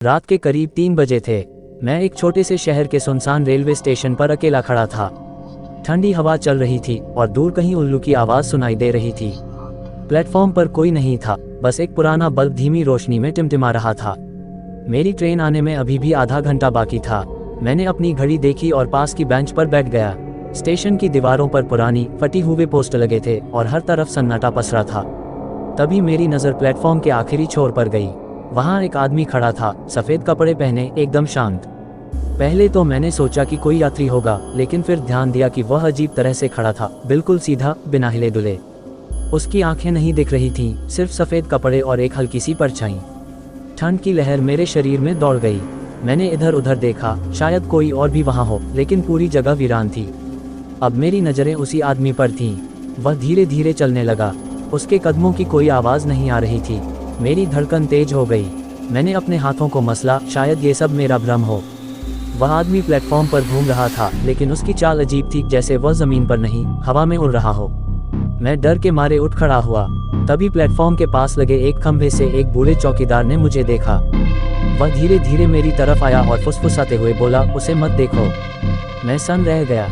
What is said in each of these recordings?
रात के करीब 3 बजे थे। मैं एक छोटे से शहर के सुनसान रेलवे स्टेशन पर अकेला खड़ा था। ठंडी हवा चल रही थी और दूर कहीं उल्लू की आवाज़ सुनाई दे रही थी। प्लेटफॉर्म पर कोई नहीं था, बस एक पुराना बल्ब धीमी रोशनी में टिमटिमा रहा था। मेरी ट्रेन आने में अभी भी आधा घंटा बाकी था। मैंने अपनी घड़ी देखी और पास की बेंच पर बैठ गया। स्टेशन की दीवारों पर पुरानी फटी हुए पोस्टर लगे थे और हर तरफ सन्नाटा पसरा था। तभी मेरी नज़र प्लेटफॉर्म के आखिरी छोर पर गई। वहाँ एक आदमी खड़ा था, सफ़ेद कपड़े पहने, एकदम शांत। पहले तो मैंने सोचा कि कोई यात्री होगा, लेकिन फिर ध्यान दिया कि वह अजीब तरह से खड़ा था, बिल्कुल सीधा, बिना हिले डुले। उसकी आंखें नहीं दिख रही थीं, सिर्फ सफ़ेद कपड़े और एक हल्की सी परछाई। ठंड की लहर मेरे शरीर में दौड़ गई। मैंने इधर उधर देखा, शायद कोई और भी वहाँ हो, लेकिन पूरी जगह वीरान थी। अब मेरी नज़रें उसी आदमी पर थीं। वह धीरे धीरे चलने लगा। उसके कदमों की कोई आवाज़ नहीं आ रही थी। मेरी धड़कन तेज हो गई। मैंने अपने हाथों को मसला, शायद ये सब मेरा भ्रम हो। वह आदमी प्लेटफॉर्म पर घूम रहा था, लेकिन उसकी चाल अजीब थी, जैसे वह ज़मीन पर नहीं, हवा में उड़ रहा हो। मैं डर के मारे उठ खड़ा हुआ। तभी प्लेटफॉर्म के पास लगे एक खंभे से एक बूढ़े चौकीदार ने मुझे देखा। वह धीरे धीरे मेरी तरफ आया और फुसफुसाते हुए बोला, उसे मत देखो। मैं सन रह गया।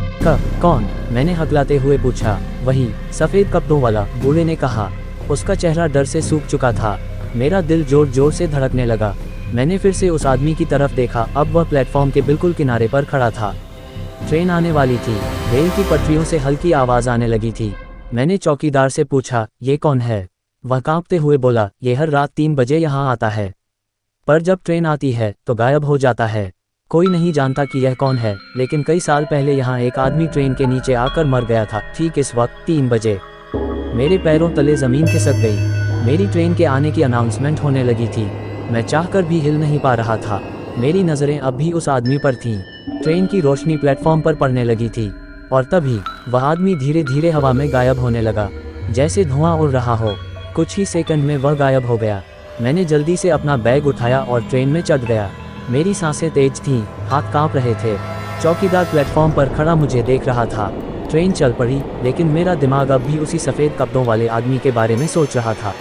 कौन? मैंने हकलाते हुए पूछा। वही, सफ़ेद कपड़ों वाला, बूढ़े ने कहा। उसका चेहरा डर से सूख चुका था। मेरा दिल जोर जोर से धड़कने लगा। मैंने फिर से उस आदमी की तरफ देखा। अब वह प्लेटफॉर्म के बिल्कुल किनारे पर खड़ा था। ट्रेन आने वाली थी। रेल की पटरियों से हल्की आवाज़ आने लगी थी। मैंने चौकीदार से पूछा, ये कौन है? वह कांपते हुए बोला, ये हर रात 3 बजे यहाँ आता है, पर जब ट्रेन आती है तो गायब हो जाता है। कोई नहीं जानता कि यह कौन है, लेकिन कई साल पहले यहाँ एक आदमी ट्रेन के नीचे आकर मर गया था, ठीक इस वक्त 3 बजे। मेरे पैरों तले ज़मीन खिसक गई। मेरी ट्रेन के आने की अनाउंसमेंट होने लगी थी। मैं चाहकर भी हिल नहीं पा रहा था। मेरी नज़रें अब भी उस आदमी पर थीं। ट्रेन की रोशनी प्लेटफॉर्म पर पड़ने लगी थी और तभी वह आदमी धीरे धीरे हवा में गायब होने लगा, जैसे धुआं उड़ रहा हो। कुछ ही सेकंड में वह गायब हो गया। मैंने जल्दी से अपना बैग उठाया और ट्रेन में चढ़ गया। मेरी सांसें तेज थीं, हाथ कांप रहे थे। चौकीदार प्लेटफॉर्म पर खड़ा मुझे देख रहा था। ट्रेन चल पड़ी, लेकिन मेरा दिमाग अब भी उसी सफ़ेद कपड़ों वाले आदमी के बारे में सोच रहा था।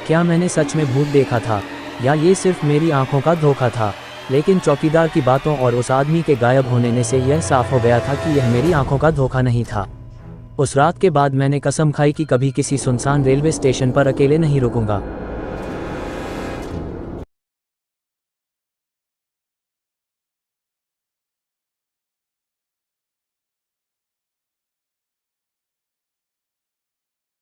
क्या मैंने सच में भूत देखा था, या ये सिर्फ मेरी आंखों का धोखा था? लेकिन चौकीदार की बातों और उस आदमी के गायब होने से यह साफ हो गया था कि यह मेरी आंखों का धोखा नहीं था। उस रात के बाद मैंने कसम खाई कि कभी किसी सुनसान रेलवे स्टेशन पर अकेले नहीं रुकूंगा।